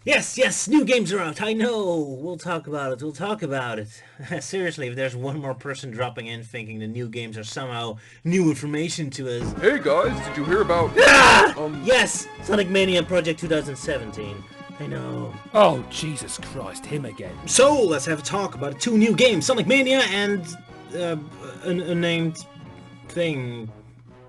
Yes, yes, new games are out. I know. We'll talk about it. We'll talk about it. Seriously, if there's one more person dropping in thinking the new games are somehow new information to us. Hey guys, did you hear about, Ah! um, Yes! Sonic Mania Project 2017. I know. Oh, Jesus Christ, him again. So, let's have a talk about two new games, Sonic Mania and uh, an unnamed thing.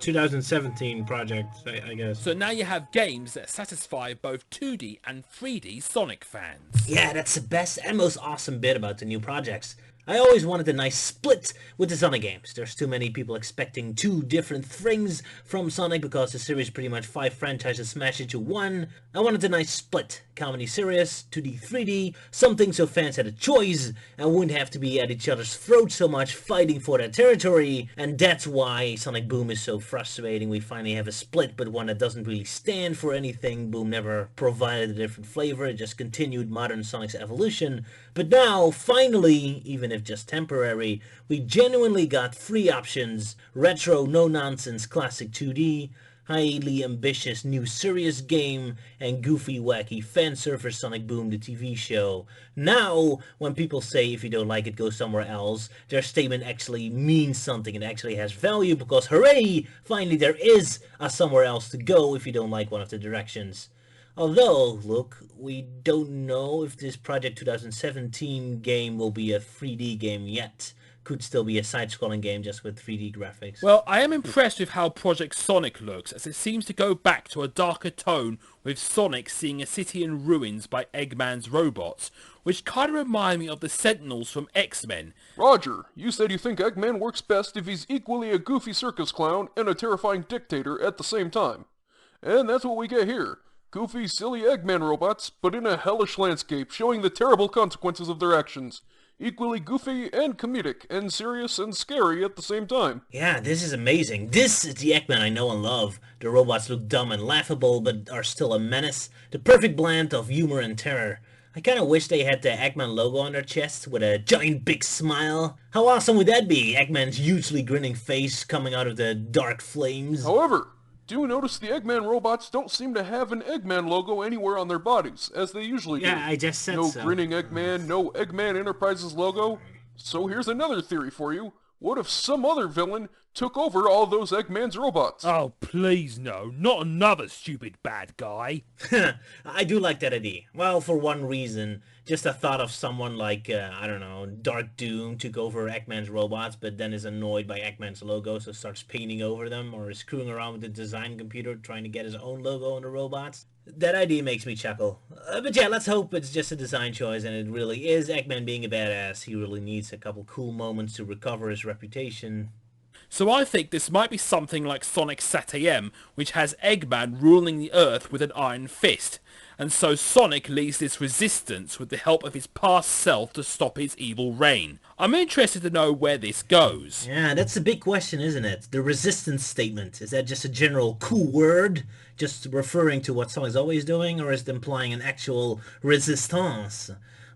2017 project, I guess. So now you have games that satisfy both 2D and 3D Sonic fans. Yeah, that's the best and most awesome bit about the new projects. I always wanted a nice split with the Sonic games. There's too many people expecting two different things from Sonic because the series pretty much 5 franchises smashed into one. I wanted a nice split. Comedy serious, 2D 3D, something so fans had a choice and wouldn't have to be at each other's throats so much fighting for their territory. And that's why Sonic Boom is so frustrating. We finally have a split, but one that doesn't really stand for anything. Boom never provided a different flavor, it just continued modern Sonic's evolution. But now, finally, even if just temporary, we genuinely got 3 options: retro, no-nonsense, classic 2D, highly ambitious new serious game, and goofy wacky fan service Sonic Boom the TV show. Now, when people say if you don't like it, go somewhere else, their statement actually means something and actually has value because hooray! Finally there is a somewhere else to go if you don't like one of the directions. Although, look, we don't know if this Project 2017 game will be a 3D game yet. Could still be a side-scrolling game just with 3D graphics. Well, I am impressed with how Project Sonic looks, as it seems to go back to a darker tone with Sonic seeing a city in ruins by Eggman's robots, which kind of remind me of the Sentinels from X-Men. Roger, you said you think Eggman works best if he's equally a goofy circus clown and a terrifying dictator at the same time. And that's what we get here. Goofy, silly Eggman robots, but in a hellish landscape showing the terrible consequences of their actions. Equally goofy and comedic, and serious and scary at the same time. Yeah, this is amazing. This is the Eggman I know and love. The robots look dumb and laughable, but are still a menace. The perfect blend of humor and terror. I kinda wish they had the Eggman logo on their chest with a giant big smile. How awesome would that be? Eggman's hugely grinning face coming out of the dark flames. However, do notice the Eggman robots don't seem to have an Eggman logo anywhere on their bodies, as they usually do. Yeah, I just said No so. grinning Eggman, no Eggman Enterprises logo. So here's another theory for you. What if some other villain took over all those Eggman's robots? Oh, please no, not another stupid bad guy. I do like that idea. Well, for one reason. Just a thought of someone like, I don't know, Dark Doom took over Eggman's robots, but then is annoyed by Eggman's logo, so starts painting over them, or is screwing around with the design computer trying to get his own logo on the robots. That idea makes me chuckle. But yeah, let's hope it's just a design choice and it really is Eggman being a badass. He really needs a couple cool moments to recover his reputation. So I think this might be something like Sonic Sat-AM, which has Eggman ruling the Earth with an iron fist. And so Sonic leads this resistance with the help of his past self to stop his evil reign. I'm interested to know where this goes. Yeah, that's the big question, isn't it? The resistance statement. Is that just a general cool word, just referring to what Sonic's always doing, or is it implying an actual resistance?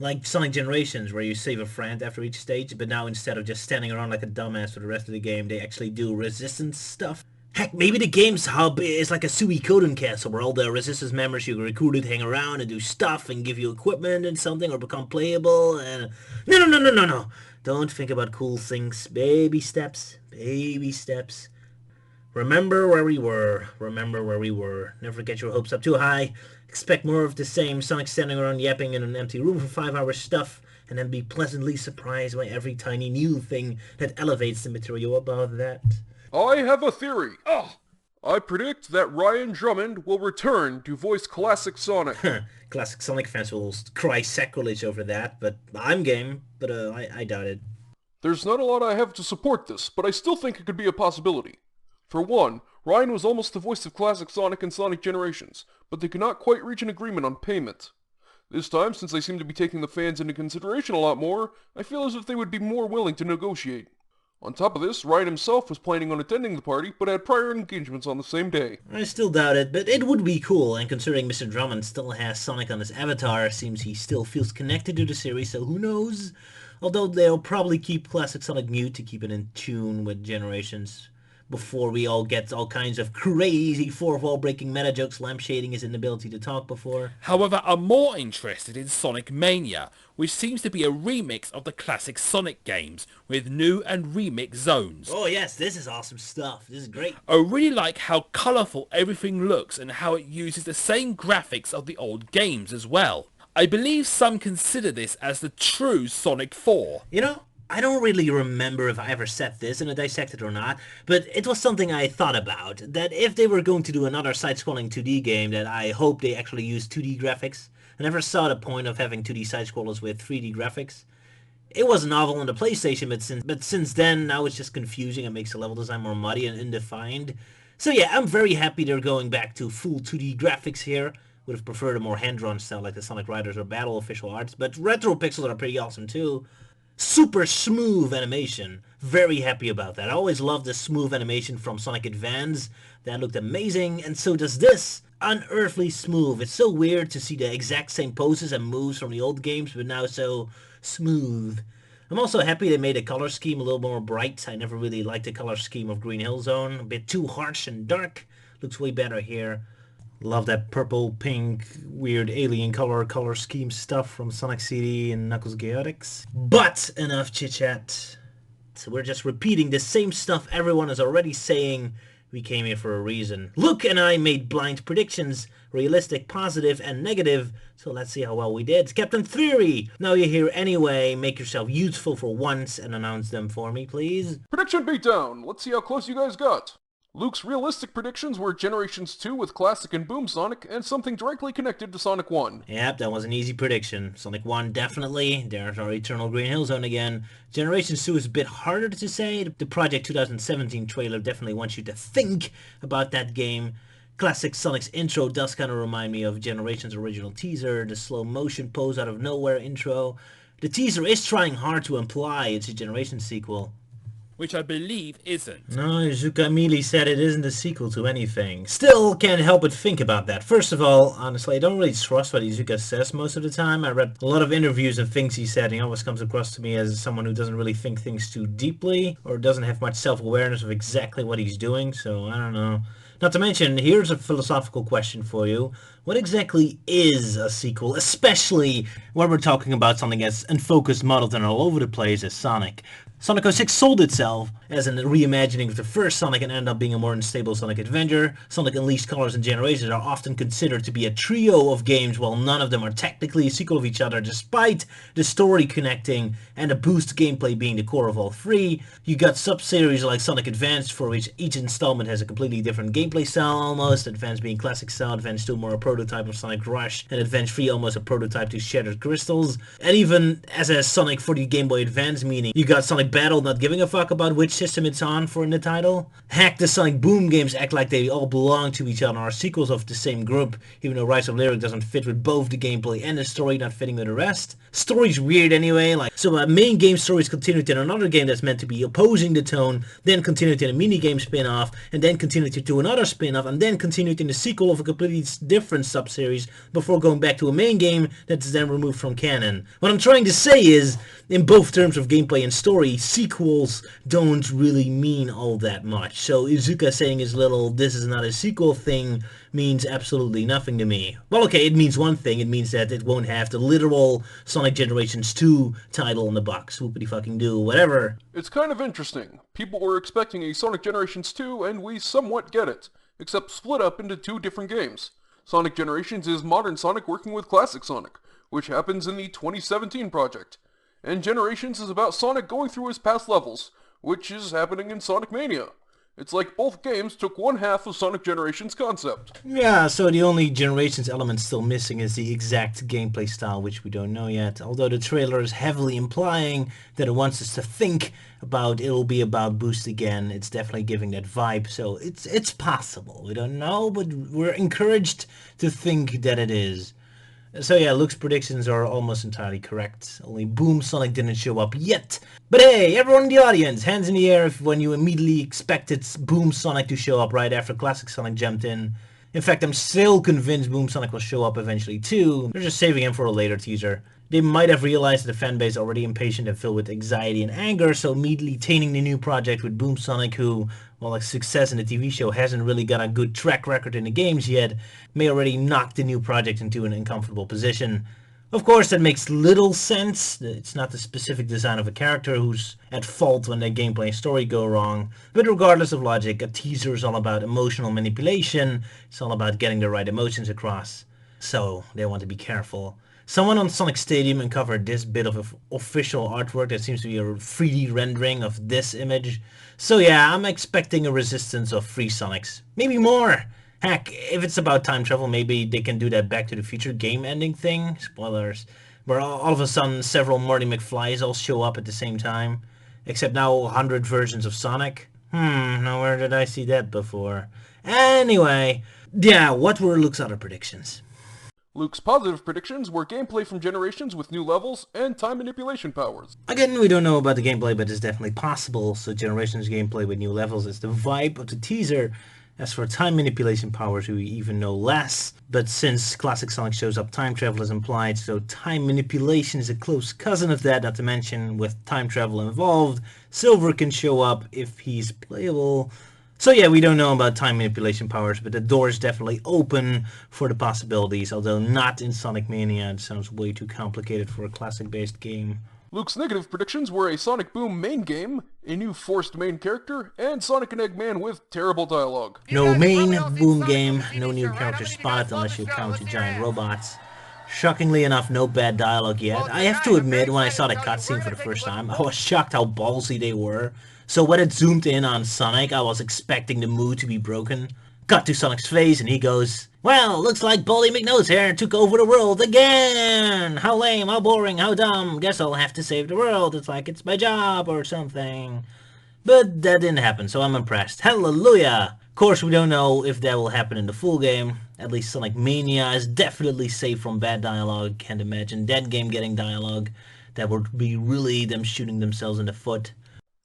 Like Sonic Generations, where you save a friend after each stage, but now instead of just standing around like a dumbass for the rest of the game, they actually do resistance stuff. Heck, maybe the game's hub is like a Suikoden castle where all the Resistance members you recruited hang around and do stuff and give you equipment and something or become playable and... No, no, no, no, no, no! Don't think about cool things. Baby steps. Baby steps. Remember where we were. Remember where we were. Never get your hopes up too high. Expect more of the same. Sonic standing around yapping in an empty room for 5 hours stuff, and then be pleasantly surprised by every tiny new thing that elevates the material above that. I have a theory. I predict that Ryan Drummond will return to voice classic Sonic. Classic Sonic fans will cry sacrilege over that, but I'm game, but I doubt it. There's not a lot I have to support this, but I still think it could be a possibility. For one, Ryan was almost the voice of classic Sonic and Sonic Generations, but they could not quite reach an agreement on payment. This time, since they seem to be taking the fans into consideration a lot more, I feel as if they would be more willing to negotiate. On top of this, Ryan himself was planning on attending the party, but had prior engagements on the same day. I still doubt it, but it would be cool, and considering Mr. Drummond still has Sonic on his avatar, seems he still feels connected to the series, so who knows? Although they'll probably keep classic Sonic mute to keep it in tune with Generations. before we all get all kinds of crazy fourth-wall breaking meta jokes, lampshading his inability to talk before. However, I'm more interested in Sonic Mania, which seems to be a remix of the classic Sonic games, with new and remix zones. Oh yes, this is awesome stuff. This is great. I really like how colourful everything looks and how it uses the same graphics of the old games as well. I believe some consider this as the true Sonic 4. You know, I don't really remember if I ever said this in a Dissected or not, but it was something I thought about, that if they were going to do another side-scrolling 2D game, that I hope they actually use 2D graphics. I never saw the point of having 2D side-scrollers with 3D graphics. It was novel on the PlayStation, but since then, now it's just confusing and makes the level design more muddy and undefined. So yeah, I'm very happy they're going back to full 2D graphics here. Would have preferred a more hand-drawn style like the Sonic Riders or Battle official arts, but retro pixels are pretty awesome too. Super smooth animation. Very happy about that. I always loved the smooth animation from Sonic Advance. That looked amazing, and so does this. Unearthly smooth. It's so weird to see the exact same poses and moves from the old games, but now so smooth. I'm also happy they made the color scheme a little more bright. I never really liked the color scheme of Green Hill Zone. A bit too harsh and dark. Looks way better here. Love that purple, pink, weird alien color scheme stuff from Sonic CD and Knuckles Chaotix. But enough chit-chat. So we're just repeating the same stuff everyone is already saying. We came here for a reason. Luke and I made blind predictions. Realistic, positive, and negative. So let's see how well we did. Captain Theory! Now you're here anyway. Make yourself useful for once and announce them for me, please. Prediction beatdown! Let's see how close you guys got. Luke's realistic predictions were Generations 2 with Classic and Boom Sonic, and something directly connected to Sonic 1. Yep, that was an easy prediction. Sonic 1 definitely. There's our Eternal Green Hill Zone again. Generations 2 is a bit harder to say. The Project 2017 trailer definitely wants you to think about that game. Classic Sonic's intro does kind of remind me of Generations' original teaser, the slow motion pose out of nowhere intro. The teaser is trying hard to imply it's a Generations sequel. Which I believe isn't. No, Iizuka immediately said it isn't a sequel to anything. Still, can't help but think about that. First of all, honestly, I don't really trust what Iizuka says most of the time. I read a lot of interviews and things he said, and he always comes across to me as someone who doesn't really think things too deeply, or doesn't have much self-awareness of exactly what he's doing, so I don't know. Not to mention, here's a philosophical question for you. What exactly is a sequel, especially when we're talking about something as unfocused, muddled, and all over the place as Sonic? Sonic 06 sold itself as a reimagining of the first Sonic and ended up being a more unstable Sonic Adventure. Sonic Unleashed, Colors, and Generations are often considered to be a trio of games, while none of them are technically a sequel of each other, despite the story connecting and the boost gameplay being the core of all three. You got sub-series like Sonic Advance, for which each installment has a completely different gameplay style almost, Advance being classic style, Advance 2 more a prototype of Sonic Rush, and Advance 3 almost a prototype to Shattered Crystals. And even as a Sonic for the Game Boy Advance, meaning you got Sonic Battle not giving a fuck about which system it's on for in the title. Heck, the Sonic Boom games act like they all belong to each other and are sequels of the same group, even though Rise of Lyric doesn't fit with both the gameplay and the story not fitting with the rest. Story's weird anyway, so a main game story is continued in another game that's meant to be opposing the tone, then continued in a minigame spin-off, and then continued to another spin-off, and then continued in the sequel of a completely different sub-series before going back to a main game that's then removed from canon. What I'm trying to say is, in both terms of gameplay and story, sequels don't really mean all that much. So Iizuka saying his little "this is not a sequel" thing means absolutely nothing to me. Well, okay, it means one thing. It means that it won't have the literal Sonic Generations 2 title in the box. Whoopity fucking do, whatever. It's kind of interesting. People were expecting a Sonic Generations 2, and we somewhat get it, except split up into two different games. Sonic Generations is modern Sonic working with classic Sonic, which happens in the 2017 project. And Generations is about Sonic going through his past levels, which is happening in Sonic Mania. It's like both games took one half of Sonic Generations' concept. Yeah, so the only Generations element still missing is the exact gameplay style, which we don't know yet. Although the trailer is heavily implying that it wants us to think about it'll be about Boost again. It's definitely giving that vibe, so it's possible. We don't know, but we're encouraged to think that it is. So yeah, Luke's predictions are almost entirely correct. Only Boom Sonic didn't show up yet. But hey, everyone in the audience, hands in the air if when you immediately expected Boom Sonic to show up right after Classic Sonic jumped in. In fact, I'm still convinced Boom Sonic will show up eventually too. They're just saving him for a later teaser. They might have realized that the fanbase is already impatient and filled with anxiety and anger, so immediately tainting the new project with Boom Sonic, who, while like success in the TV show hasn't really got a good track record in the games yet, may already knock the new project into an uncomfortable position. Of course, that makes little sense. It's not the specific design of a character who's at fault when their gameplay and story go wrong. But regardless of logic, a teaser is all about emotional manipulation. It's all about getting the right emotions across. So they want to be careful. Someone on Sonic Stadium uncovered this bit of official artwork that seems to be a 3D rendering of this image. So yeah, I'm expecting a resistance of free Sonics. Maybe more! Heck, if it's about time travel, maybe they can do that Back to the Future game ending thing. Spoilers. Where all of a sudden several Marty McFlys all show up at the same time. Except now 100 versions of Sonic. Now where did I see that before? Anyway, yeah, what were Luke's other predictions? Luke's positive predictions were gameplay from Generations with new levels and time manipulation powers. Again, we don't know about the gameplay, but it's definitely possible. So Generations gameplay with new levels is the vibe of the teaser. As for time manipulation powers, we even know less. But since Classic Sonic shows up, time travel is implied, so time manipulation is a close cousin of that, not to mention with time travel involved, Silver can show up if he's playable. So yeah, we don't know about time manipulation powers, but the door is definitely open for the possibilities, although not in Sonic Mania. It sounds way too complicated for a classic-based game. Luke's negative predictions were a Sonic Boom main game, a new forced main character, and Sonic and Eggman with terrible dialogue. No main Boom game, no new characters spotted unless you count the giant robots. Shockingly enough, no bad dialogue yet. I have to admit, when I saw the cutscene for the first time, I was shocked how ballsy they were. So when it zoomed in on Sonic, I was expecting the mood to be broken. Cut to Sonic's face and he goes, "Well, looks like Baldy McNose here took over the world again! How lame, how boring, how dumb. Guess I'll have to save the world. It's like it's my job or something." But that didn't happen, so I'm impressed. Hallelujah! Of course, we don't know if that will happen in the full game. At least Sonic Mania is definitely safe from bad dialogue. Can't imagine that game getting dialogue. That would be really them shooting themselves in the foot.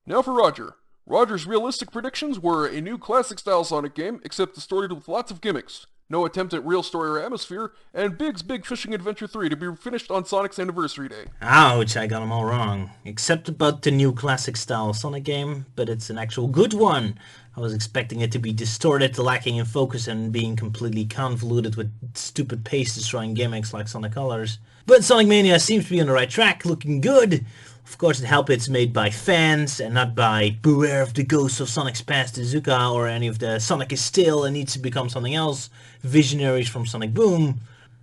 Now for Roger. Roger's realistic predictions were a new classic-style Sonic game, except the story with lots of gimmicks, no attempt at real story or atmosphere, and Big's Big Fishing Adventure 3 to be finished on Sonic's anniversary day. Ouch, I got them all wrong. Except about the new classic-style Sonic game, but it's an actual good one. I was expecting it to be distorted, lacking in focus, and being completely convoluted with stupid pace-destroying gimmicks like Sonic Colors. But Sonic Mania seems to be on the right track, looking good. Of course, it helps it's made by fans and not by Beware of the Ghosts of Sonic's Past Tezuka or any of the Sonic is stale and needs to become something else visionaries from Sonic Boom.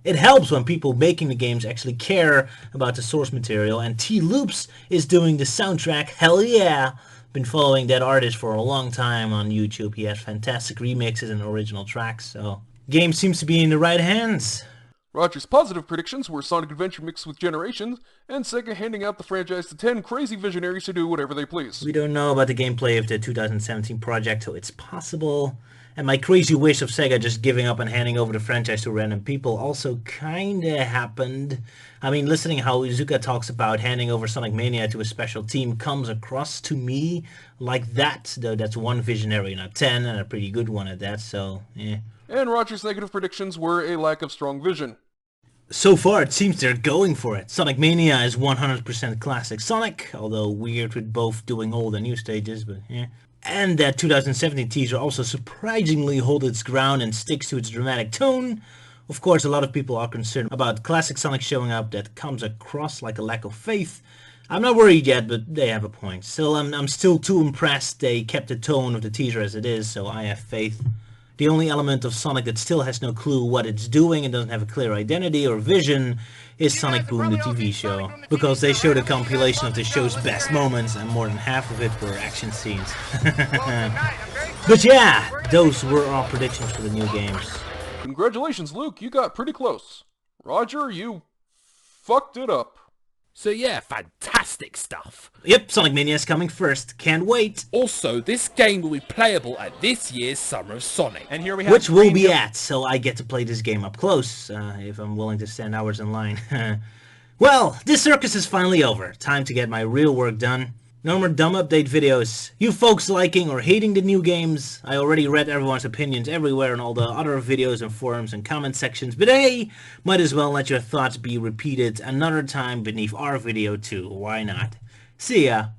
It helps when people making the games actually care about the source material, and T-Loops is doing the soundtrack. Hell yeah! Been following that artist for a long time on YouTube. He has fantastic remixes and original tracks, so game seems to be in the right hands. Roger's positive predictions were Sonic Adventure mixed with Generations, and Sega handing out the franchise to 10 crazy visionaries to do whatever they please. We don't know about the gameplay of the 2017 project, so it's possible. And my crazy wish of Sega just giving up and handing over the franchise to random people also kinda happened. I mean, listening how Iizuka talks about handing over Sonic Mania to a special team comes across to me like that, though that's one visionary, not 10, and a pretty good one at that, so, eh. And Roger's negative predictions were a lack of strong vision. So far, it seems they're going for it. Sonic Mania is 100% classic Sonic, although weird with both doing old and new stages, but yeah. And that 2017 teaser also surprisingly holds its ground and sticks to its dramatic tone. Of course, a lot of people are concerned about classic Sonic showing up that comes across like a lack of faith. I'm not worried yet, but they have a point. Still, I'm still too impressed they kept the tone of the teaser as it is, so I have faith. The only element of Sonic that still has no clue what it's doing and doesn't have a clear identity or vision is Sonic Boom, the TV show. Because they showed a compilation of the show's best moments and more than half of it were action scenes. But yeah, those were our predictions for the new games. Congratulations, Luke, you got pretty close. Roger, you fucked it up. So yeah, fantastic stuff. Yep, Sonic Mania is coming first. Can't wait. Also, this game will be playable at this year's Summer of Sonic. And here we have Which will be at, so I get to play this game up close, if I'm willing to stand hours in line. Well, this circus is finally over. Time to get my real work done. No more dumb update videos. You folks liking or hating the new games? I already read everyone's opinions everywhere in all the other videos and forums and comment sections, but hey, might as well let your thoughts be repeated another time beneath our video too. Why not? See ya.